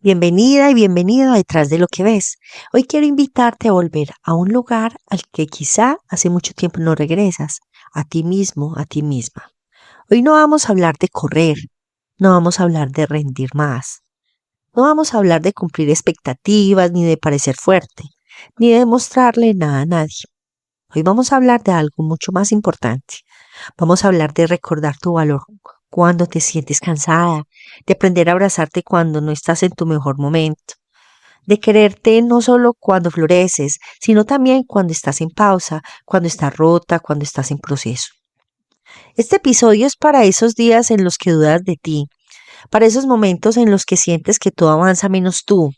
Bienvenida y bienvenido a Detrás de lo que ves. Hoy quiero invitarte a volver a un lugar al que quizá hace mucho tiempo no regresas, a ti mismo, a ti misma. Hoy no vamos a hablar de correr, no vamos a hablar de rendir más, no vamos a hablar de cumplir expectativas, ni de parecer fuerte, ni de demostrarle nada a nadie. Hoy vamos a hablar de algo mucho más importante. Vamos a hablar de recordar tu valor cuando te sientes cansada, de aprender a abrazarte cuando no estás en tu mejor momento, de quererte no solo cuando floreces, sino también cuando estás en pausa, cuando estás rota, cuando estás en proceso. Este episodio es para esos días en los que dudas de ti, para esos momentos en los que sientes que todo avanza menos tú,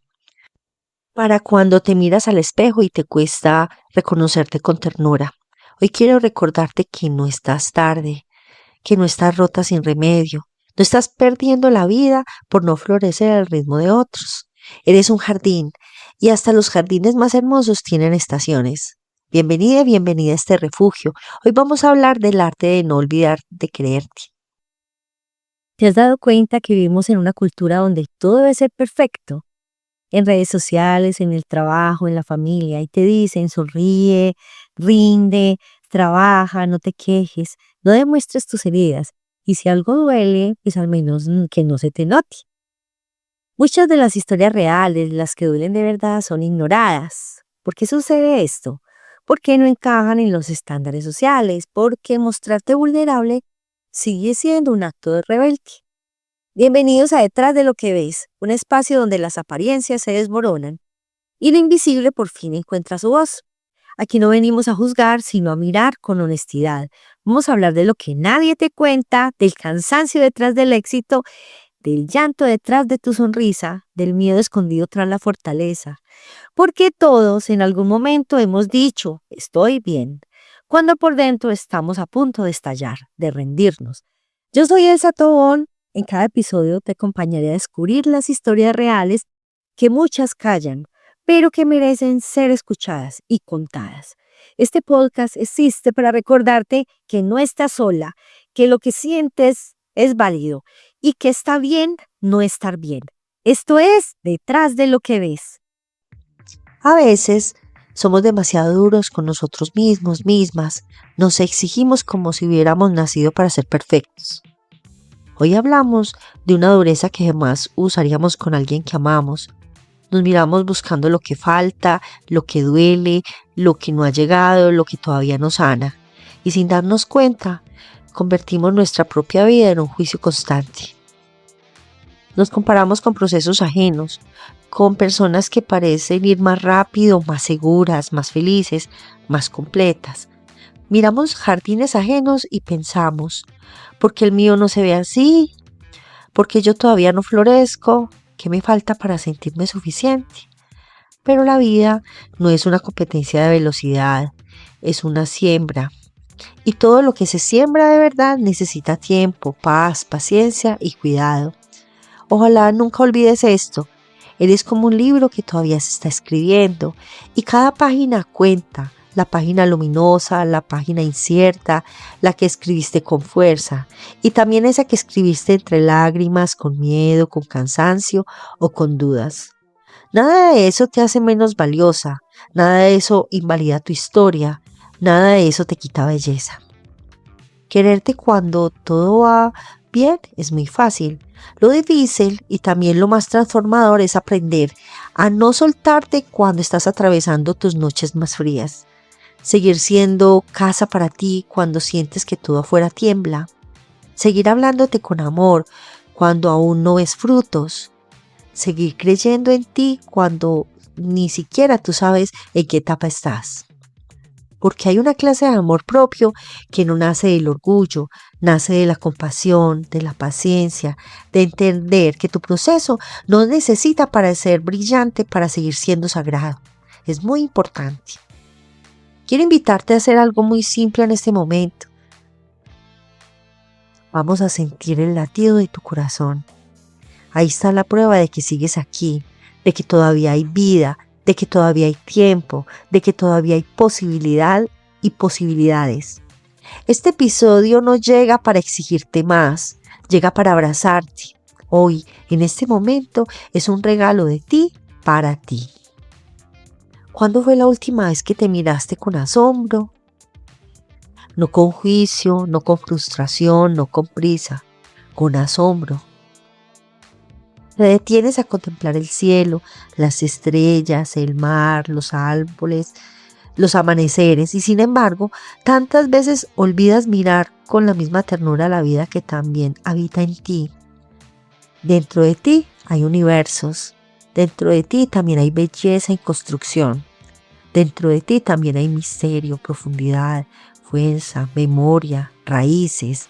para cuando te miras al espejo y te cuesta reconocerte con ternura. Hoy quiero recordarte que no estás tarde, que no estás rota sin remedio, no estás perdiendo la vida por no florecer al ritmo de otros. Eres un jardín y hasta los jardines más hermosos tienen estaciones. Bienvenida, bienvenida a este refugio. Hoy vamos a hablar del arte de no olvidar de creerte. ¿Te has dado cuenta que vivimos en una cultura donde todo debe ser perfecto? En redes sociales, en el trabajo, en la familia, y te dicen sonríe, rinde, trabaja, no te quejes, no demuestres tus heridas, y si algo duele, pues al menos que no se te note. Muchas de las historias reales, las que duelen de verdad, son ignoradas. ¿Por qué sucede esto? Porque no encajan en los estándares sociales, porque mostrarte vulnerable sigue siendo un acto de rebeldía. Bienvenidos a Detrás de lo que ves, un espacio donde las apariencias se desmoronan y lo invisible por fin encuentra su voz. Aquí no venimos a juzgar, sino a mirar con honestidad. Vamos a hablar de lo que nadie te cuenta, del cansancio detrás del éxito, del llanto detrás de tu sonrisa, del miedo escondido tras la fortaleza. Porque todos en algún momento hemos dicho, estoy bien, cuando por dentro estamos a punto de estallar, de rendirnos. Yo soy Elsa Tobón. En cada episodio te acompañaré a descubrir las historias reales que muchas callan, pero que merecen ser escuchadas y contadas. Este podcast existe para recordarte que no estás sola, que lo que sientes es válido y que está bien no estar bien. Esto es Detrás de lo que ves. A veces somos demasiado duros con nosotros mismos, mismas. Nos exigimos como si hubiéramos nacido para ser perfectos. Hoy hablamos de una dureza que jamás usaríamos con alguien que amamos. Nos miramos buscando lo que falta, lo que duele, lo que no ha llegado, lo que todavía no sana. Y sin darnos cuenta, convertimos nuestra propia vida en un juicio constante. Nos comparamos con procesos ajenos, con personas que parecen ir más rápido, más seguras, más felices, más completas. Miramos jardines ajenos y pensamos, ¿por qué el mío no se ve así? ¿Por qué yo todavía no florezco? ¿Qué me falta para sentirme suficiente? Pero la vida no es una competencia de velocidad, es una siembra. Y todo lo que se siembra de verdad necesita tiempo, paz, paciencia y cuidado. Ojalá nunca olvides esto. Eres como un libro que todavía se está escribiendo y cada página cuenta. La página luminosa, la página incierta, la que escribiste con fuerza y también esa que escribiste entre lágrimas, con miedo, con cansancio o con dudas. Nada de eso te hace menos valiosa, nada de eso invalida tu historia, nada de eso te quita belleza. Quererte cuando todo va bien es muy fácil. Lo difícil y también lo más transformador es aprender a no soltarte cuando estás atravesando tus noches más frías. Seguir siendo casa para ti cuando sientes que todo afuera tiembla. Seguir hablándote con amor cuando aún no ves frutos. Seguir creyendo en ti cuando ni siquiera tú sabes en qué etapa estás. Porque hay una clase de amor propio que no nace del orgullo, nace de la compasión, de la paciencia, de entender que tu proceso no necesita para ser brillante para seguir siendo sagrado. Es muy importante. Quiero invitarte a hacer algo muy simple en este momento. Vamos a sentir el latido de tu corazón. Ahí está la prueba de que sigues aquí, de que todavía hay vida, de que todavía hay tiempo, de que todavía hay posibilidad y posibilidades. Este episodio no llega para exigirte más, llega para abrazarte. Hoy, en este momento, es un regalo de ti para ti. ¿Cuándo fue la última vez que te miraste con asombro? No con juicio, no con frustración, no con prisa, con asombro. Te detienes a contemplar el cielo, las estrellas, el mar, los árboles, los amaneceres y sin embargo, tantas veces olvidas mirar con la misma ternura la vida que también habita en ti. Dentro de ti hay universos, dentro de ti también hay belleza y construcción, dentro de ti también hay misterio, profundidad, fuerza, memoria, raíces.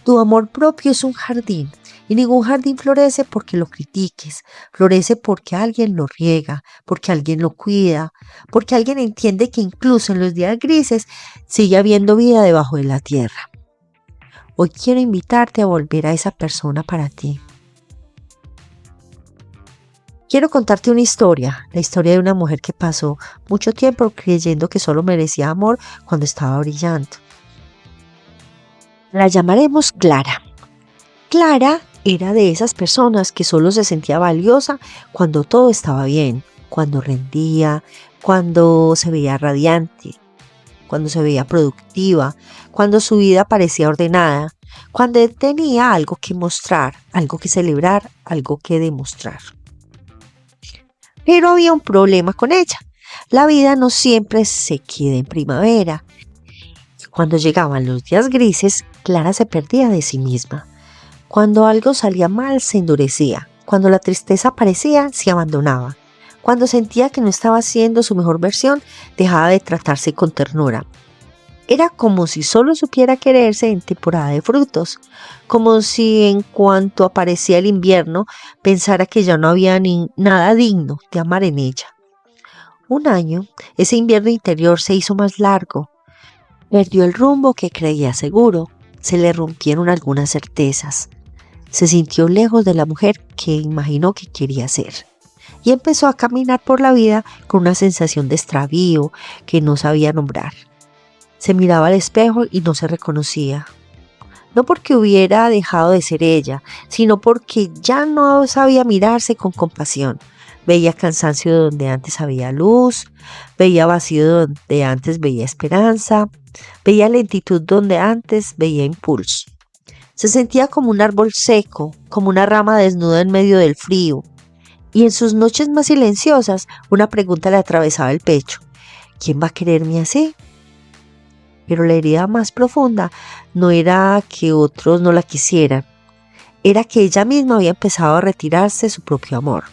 Tu amor propio es un jardín y ningún jardín florece porque lo critiques, florece porque alguien lo riega, porque alguien lo cuida, porque alguien entiende que incluso en los días grises sigue habiendo vida debajo de la tierra. Hoy quiero invitarte a volver a esa persona para ti. Quiero contarte una historia, la historia de una mujer que pasó mucho tiempo creyendo que solo merecía amor cuando estaba brillando. La llamaremos Clara. Clara era de esas personas que solo se sentía valiosa cuando todo estaba bien, cuando rendía, cuando se veía radiante, cuando se veía productiva, cuando su vida parecía ordenada, cuando tenía algo que mostrar, algo que celebrar, algo que demostrar. Pero había un problema con ella. La vida no siempre se queda en primavera. Cuando llegaban los días grises, Clara se perdía de sí misma. Cuando algo salía mal, se endurecía. Cuando la tristeza aparecía, se abandonaba. Cuando sentía que no estaba siendo su mejor versión, dejaba de tratarse con ternura. Era como si solo supiera quererse en temporada de frutos, como si en cuanto aparecía el invierno, pensara que ya no había nada digno de amar en ella. Un año, ese invierno interior se hizo más largo. Perdió el rumbo que creía seguro, se le rompieron algunas certezas. Se sintió lejos de la mujer que imaginó que quería ser. Y empezó a caminar por la vida con una sensación de extravío que no sabía nombrar. Se miraba al espejo y no se reconocía. No porque hubiera dejado de ser ella, sino porque ya no sabía mirarse con compasión. Veía cansancio donde antes había luz, veía vacío donde antes veía esperanza, veía lentitud donde antes veía impulso. Se sentía como un árbol seco, como una rama desnuda en medio del frío. Y en sus noches más silenciosas, una pregunta le atravesaba el pecho. ¿Quién va a quererme así? Pero la herida más profunda no era que otros no la quisieran, era que ella misma había empezado a retirarse de su propio amor.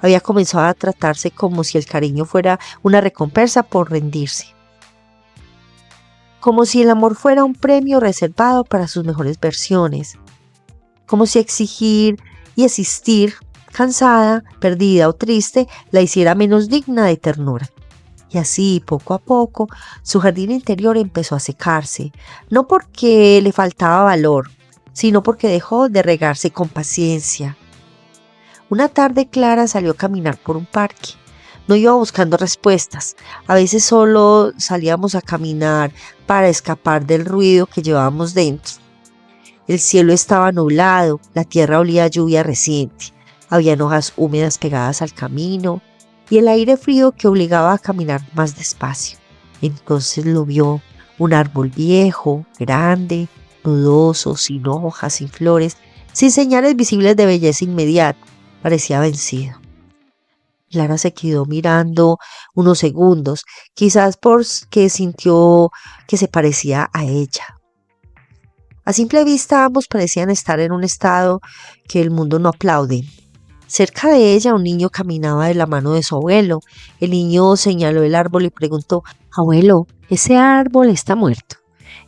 Había comenzado a tratarse como si el cariño fuera una recompensa por rendirse. Como si el amor fuera un premio reservado para sus mejores versiones. Como si exigir y existir, cansada, perdida o triste, la hiciera menos digna de ternura. Y así, poco a poco, su jardín interior empezó a secarse, no porque le faltaba valor, sino porque dejó de regarse con paciencia. Una tarde Clara salió a caminar por un parque. No iba buscando respuestas, a veces solo salíamos a caminar para escapar del ruido que llevábamos dentro. El cielo estaba nublado, la tierra olía a lluvia reciente, habían hojas húmedas pegadas al camino, y el aire frío que obligaba a caminar más despacio. Entonces lo vio, un árbol viejo, grande, nudoso, sin hojas, sin flores, sin señales visibles de belleza inmediata, parecía vencido. Clara se quedó mirando unos segundos, quizás porque sintió que se parecía a ella. A simple vista ambos parecían estar en un estado que el mundo no aplaude. Cerca de ella un niño caminaba de la mano de su abuelo. El niño señaló el árbol y preguntó: «Abuelo, ese árbol está muerto».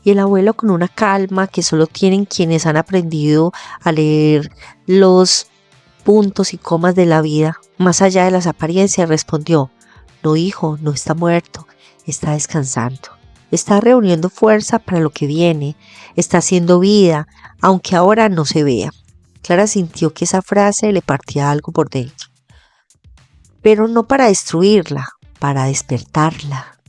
Y el abuelo, con una calma que solo tienen quienes han aprendido a leer los puntos y comas de la vida, más allá de las apariencias, respondió: «No, hijo, no está muerto, está descansando. Está reuniendo fuerza para lo que viene, está haciendo vida, aunque ahora no se vea». Clara sintió que esa frase le partía algo por dentro, pero no para destruirla, para despertarla.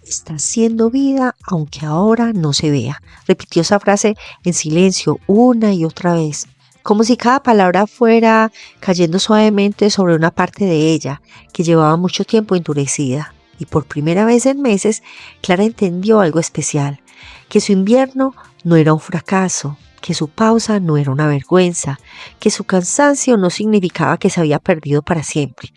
Está haciendo vida aunque ahora no se vea. Repitió esa frase en silencio una y otra vez, como si cada palabra fuera cayendo suavemente sobre una parte de ella que llevaba mucho tiempo endurecida. Y por primera vez en meses, Clara entendió algo especial, que su invierno no era un fracaso, que su pausa no era una vergüenza, que su cansancio no significaba que se había perdido para siempre,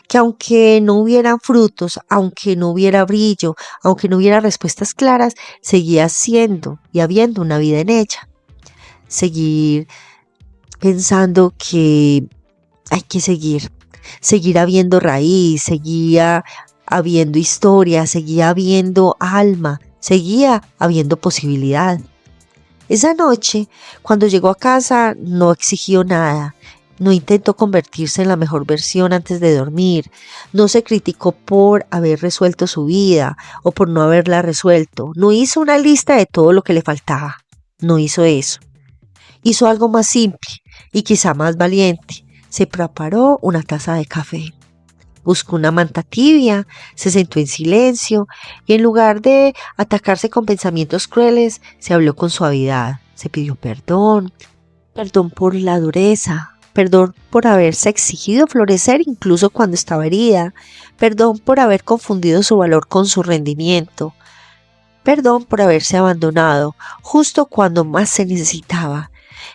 que aunque no hubieran frutos, aunque no hubiera brillo, aunque no hubiera respuestas claras, seguía siendo y habiendo una vida en ella. Seguir pensando que hay que seguir habiendo raíz, seguía habiendo historia, seguía habiendo alma, seguía habiendo posibilidad. Esa noche, cuando llegó a casa, no exigió nada, no intentó convertirse en la mejor versión antes de dormir, no se criticó por haber resuelto su vida o por no haberla resuelto, no hizo una lista de todo lo que le faltaba, no hizo eso. Hizo algo más simple y quizá más valiente, se preparó una taza de café. Buscó una manta tibia, se sentó en silencio y en lugar de atacarse con pensamientos crueles, se habló con suavidad. Se pidió perdón, perdón por la dureza, perdón por haberse exigido florecer incluso cuando estaba herida, perdón por haber confundido su valor con su rendimiento, perdón por haberse abandonado justo cuando más se necesitaba.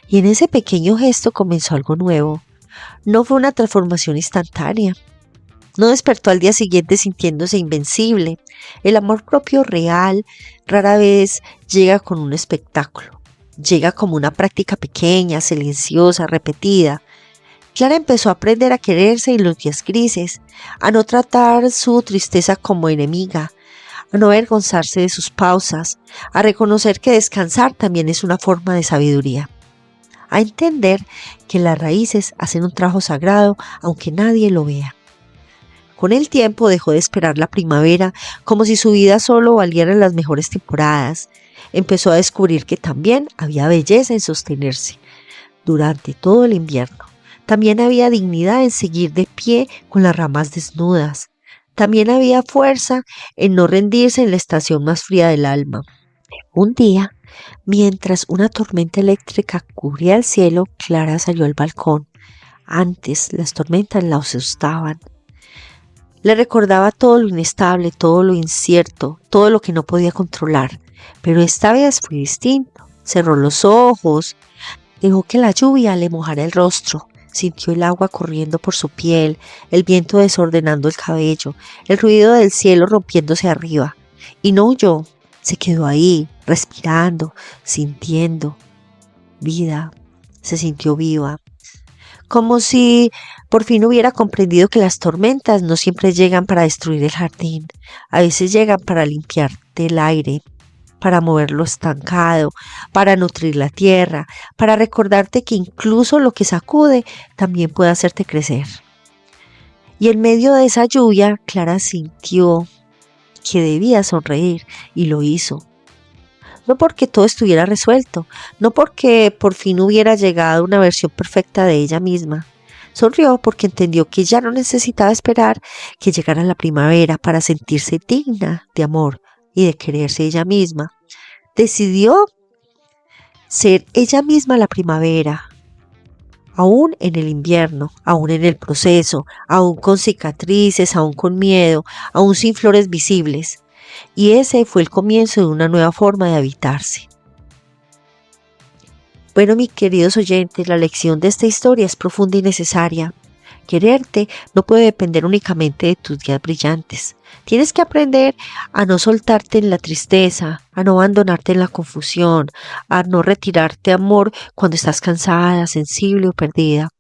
Y en ese pequeño gesto comenzó algo nuevo. No fue una transformación instantánea. No despertó al día siguiente sintiéndose invencible. El amor propio real rara vez llega con un espectáculo. Llega como una práctica pequeña, silenciosa, repetida. Clara empezó a aprender a quererse en los días grises, a no tratar su tristeza como enemiga, a no avergonzarse de sus pausas, a reconocer que descansar también es una forma de sabiduría, a entender que las raíces hacen un trabajo sagrado aunque nadie lo vea. Con el tiempo dejó de esperar la primavera como si su vida solo valiera en las mejores temporadas. Empezó a descubrir que también había belleza en sostenerse durante todo el invierno. También había dignidad en seguir de pie con las ramas desnudas. También había fuerza en no rendirse en la estación más fría del alma. Un día, mientras una tormenta eléctrica cubría el cielo, Clara salió al balcón. Antes las tormentas la asustaban. Le recordaba todo lo inestable, todo lo incierto, todo lo que no podía controlar. Pero esta vez fue distinto. Cerró los ojos, dejó que la lluvia le mojara el rostro. Sintió el agua corriendo por su piel, el viento desordenando el cabello, el ruido del cielo rompiéndose arriba. Y no huyó, se quedó ahí, respirando, sintiendo vida. Se sintió viva. Como si por fin hubiera comprendido que las tormentas no siempre llegan para destruir el jardín, a veces llegan para limpiarte el aire, para mover lo estancado, para nutrir la tierra, para recordarte que incluso lo que sacude también puede hacerte crecer. Y en medio de esa lluvia, Clara sintió que debía sonreír y lo hizo. No porque todo estuviera resuelto, no porque por fin hubiera llegado una versión perfecta de ella misma. Sonrió porque entendió que ya no necesitaba esperar que llegara la primavera para sentirse digna de amor y de quererse ella misma. Decidió ser ella misma la primavera, aún en el invierno, aún en el proceso, aún con cicatrices, aún con miedo, aún sin flores visibles. Y ese fue el comienzo de una nueva forma de habitarse. Bueno, mis queridos oyentes, la lección de esta historia es profunda y necesaria. Quererte no puede depender únicamente de tus días brillantes. Tienes que aprender a no soltarte en la tristeza, a no abandonarte en la confusión, a no retirarte amor cuando estás cansada, sensible o perdida.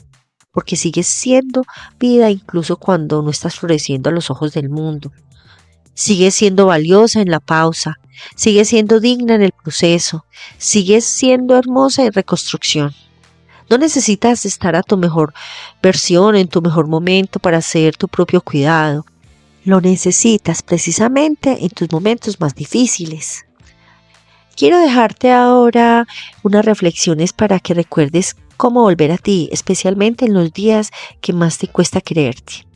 Porque sigues siendo vida incluso cuando no estás floreciendo a los ojos del mundo. Sigues siendo valiosa en la pausa, sigues siendo digna en el proceso, sigues siendo hermosa en reconstrucción. No necesitas estar a tu mejor versión, en tu mejor momento para hacer tu propio cuidado. Lo necesitas precisamente en tus momentos más difíciles. Quiero dejarte ahora unas reflexiones para que recuerdes cómo volver a ti, especialmente en los días que más te cuesta quererte.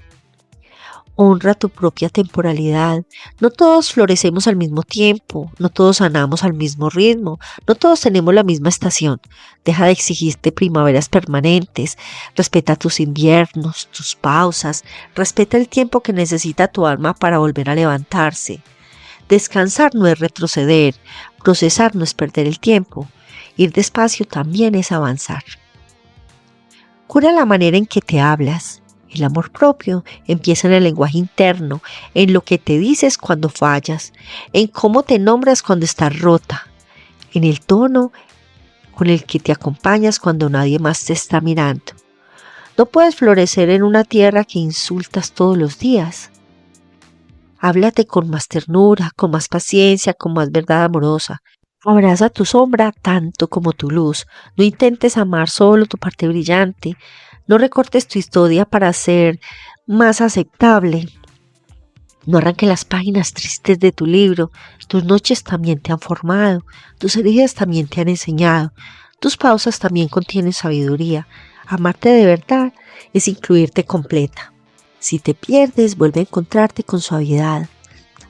Honra tu propia temporalidad. No todos florecemos al mismo tiempo, no todos sanamos al mismo ritmo, no todos tenemos la misma estación. Deja de exigirte primaveras permanentes, respeta tus inviernos, tus pausas, respeta el tiempo que necesita tu alma para volver a levantarse. Descansar no es retroceder, procesar no es perder el tiempo, ir despacio también es avanzar. Cura la manera en que te hablas. El amor propio empieza en el lenguaje interno, en lo que te dices cuando fallas, en cómo te nombras cuando estás rota, en el tono con el que te acompañas cuando nadie más te está mirando. No puedes florecer en una tierra que insultas todos los días. Háblate con más ternura, con más paciencia, con más verdad amorosa. Abraza tu sombra tanto como tu luz. No intentes amar solo tu parte brillante. No recortes tu historia para ser más aceptable. No arranques las páginas tristes de tu libro. Tus noches también te han formado. Tus heridas también te han enseñado. Tus pausas también contienen sabiduría. Amarte de verdad es incluirte completa. Si te pierdes, vuelve a encontrarte con suavidad.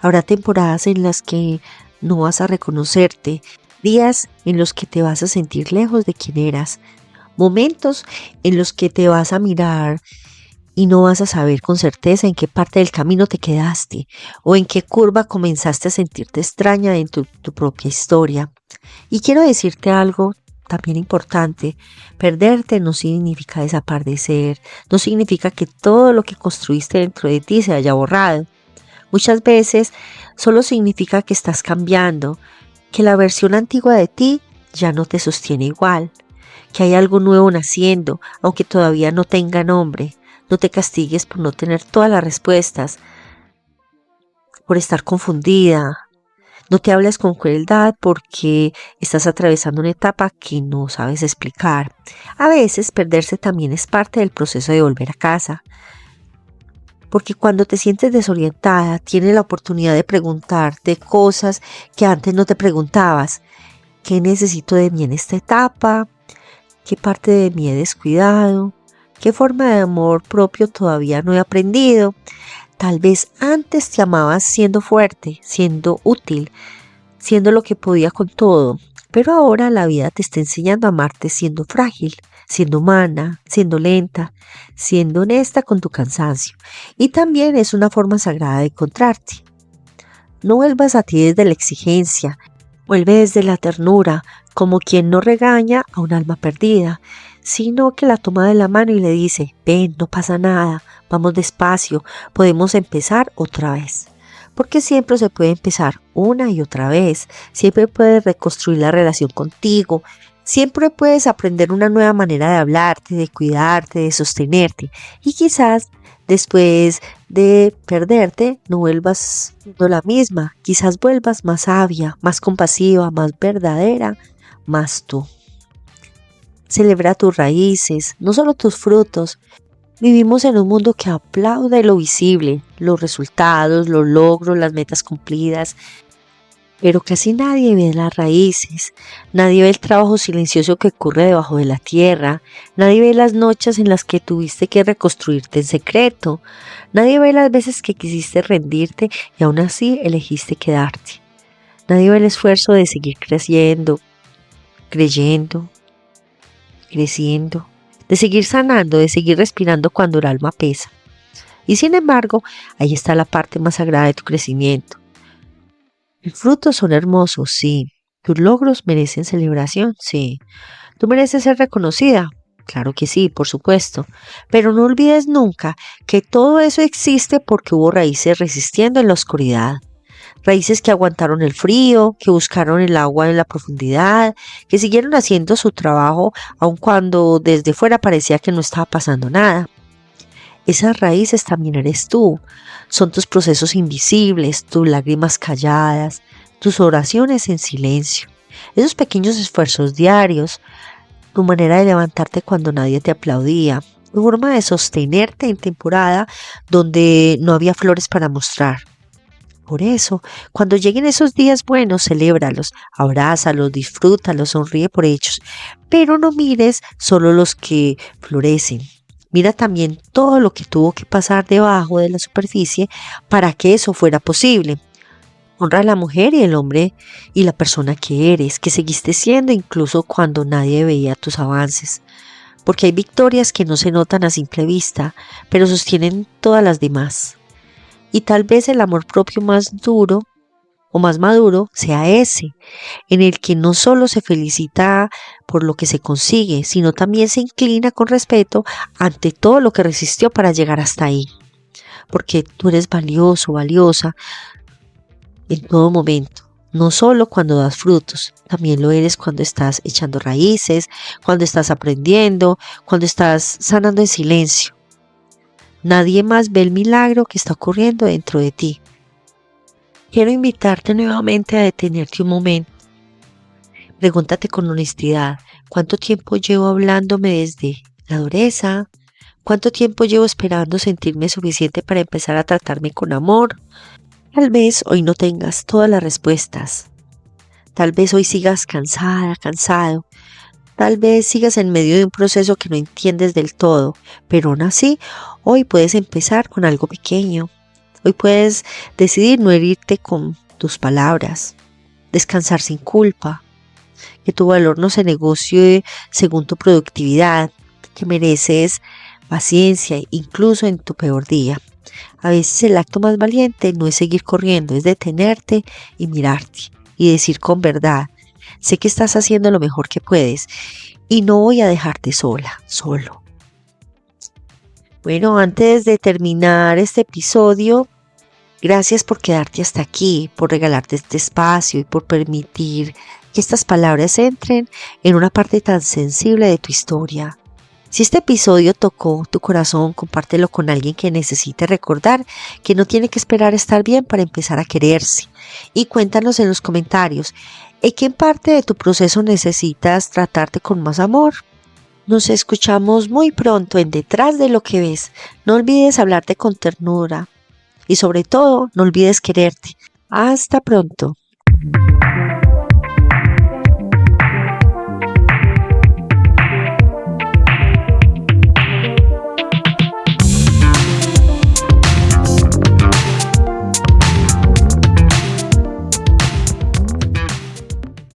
Habrá temporadas en las que no vas a reconocerte, días en los que te vas a sentir lejos de quien eras, momentos en los que te vas a mirar y no vas a saber con certeza en qué parte del camino te quedaste o en qué curva comenzaste a sentirte extraña en tu propia historia. Y quiero decirte algo también importante: perderte no significa desaparecer, no significa que todo lo que construiste dentro de ti se haya borrado. Muchas veces solo significa que estás cambiando, que la versión antigua de ti ya no te sostiene igual, que hay algo nuevo naciendo, aunque todavía no tenga nombre. No te castigues por no tener todas las respuestas, por estar confundida. No te hables con crueldad porque estás atravesando una etapa que no sabes explicar. A veces perderse también es parte del proceso de volver a casa. Porque cuando te sientes desorientada, tienes la oportunidad de preguntarte cosas que antes no te preguntabas. ¿Qué necesito de mí en esta etapa? ¿Qué parte de mí he descuidado? ¿Qué forma de amor propio todavía no he aprendido? Tal vez antes te amabas siendo fuerte, siendo útil, siendo lo que podía con todo, pero ahora la vida te está enseñando a amarte siendo frágil, siendo humana, siendo lenta, siendo honesta con tu cansancio. Y también es una forma sagrada de encontrarte. No vuelvas a ti desde la exigencia, vuelve desde la ternura, como quien no regaña a un alma perdida, sino que la toma de la mano y le dice: ven, no pasa nada, vamos despacio, podemos empezar otra vez. Porque siempre se puede empezar una y otra vez, siempre puedes reconstruir la relación contigo, siempre puedes aprender una nueva manera de hablarte, de cuidarte, de sostenerte. Y quizás después de perderte no vuelvas siendo la misma, quizás vuelvas más sabia, más compasiva, más verdadera, más tú. Celebra tus raíces, no solo tus frutos. Vivimos en un mundo que aplaude lo visible, los resultados, los logros, las metas cumplidas, pero casi nadie ve las raíces, nadie ve el trabajo silencioso que ocurre debajo de la tierra, nadie ve las noches en las que tuviste que reconstruirte en secreto, nadie ve las veces que quisiste rendirte y aún así elegiste quedarte, nadie ve el esfuerzo de seguir creciendo, creyendo, creciendo, de seguir sanando, de seguir respirando cuando el alma pesa. Y sin embargo, ahí está la parte más sagrada de tu crecimiento. Tus frutos son hermosos, sí. Tus logros merecen celebración, sí. Tú mereces ser reconocida, claro que sí, por supuesto. Pero no olvides nunca que todo eso existe porque hubo raíces resistiendo en la oscuridad. Raíces que aguantaron el frío, que buscaron el agua en la profundidad, que siguieron haciendo su trabajo aun cuando desde fuera parecía que no estaba pasando nada. Esas raíces también eres tú, son tus procesos invisibles, tus lágrimas calladas, tus oraciones en silencio, esos pequeños esfuerzos diarios, tu manera de levantarte cuando nadie te aplaudía, tu forma de sostenerte en temporada donde no había flores para mostrar. Por eso, cuando lleguen esos días buenos, celébralos, abrázalos, disfrútalos, sonríe por ellos, pero no mires solo los que florecen. Mira también todo lo que tuvo que pasar debajo de la superficie para que eso fuera posible. Honra a la mujer y el hombre y la persona que eres, que seguiste siendo incluso cuando nadie veía tus avances. Porque hay victorias que no se notan a simple vista, pero sostienen todas las demás. Y tal vez el amor propio más duro o más maduro sea ese, en el que no solo se felicita por lo que se consigue, sino también se inclina con respeto ante todo lo que resistió para llegar hasta ahí. Porque tú eres valioso, valiosa en todo momento. No solo cuando das frutos, también lo eres cuando estás echando raíces, cuando estás aprendiendo, cuando estás sanando en silencio. Nadie más ve el milagro que está ocurriendo dentro de ti. Quiero invitarte nuevamente a detenerte un momento. Pregúntate con honestidad, ¿cuánto tiempo llevo hablándome desde la dureza? ¿Cuánto tiempo llevo esperando sentirme suficiente para empezar a tratarme con amor? Tal vez hoy no tengas todas las respuestas. Tal vez hoy sigas cansada, cansado. Tal vez sigas en medio de un proceso que no entiendes del todo, pero aún así, hoy puedes empezar con algo pequeño. Hoy puedes decidir no herirte con tus palabras, descansar sin culpa, que tu valor no se negocie según tu productividad, que mereces paciencia incluso en tu peor día. A veces el acto más valiente no es seguir corriendo, es detenerte y mirarte y decir con verdad, sé que estás haciendo lo mejor que puedes y no voy a dejarte sola, solo. Bueno, antes de terminar este episodio, gracias por quedarte hasta aquí, por regalarte este espacio y por permitir que estas palabras entren en una parte tan sensible de tu historia. Si este episodio tocó tu corazón, compártelo con alguien que necesite recordar que no tiene que esperar estar bien para empezar a quererse. Y cuéntanos en los comentarios, ¿en qué parte de tu proceso necesitas tratarte con más amor? Nos escuchamos muy pronto en Detrás de lo que ves. No olvides hablarte con ternura y sobre todo no olvides quererte. Hasta pronto.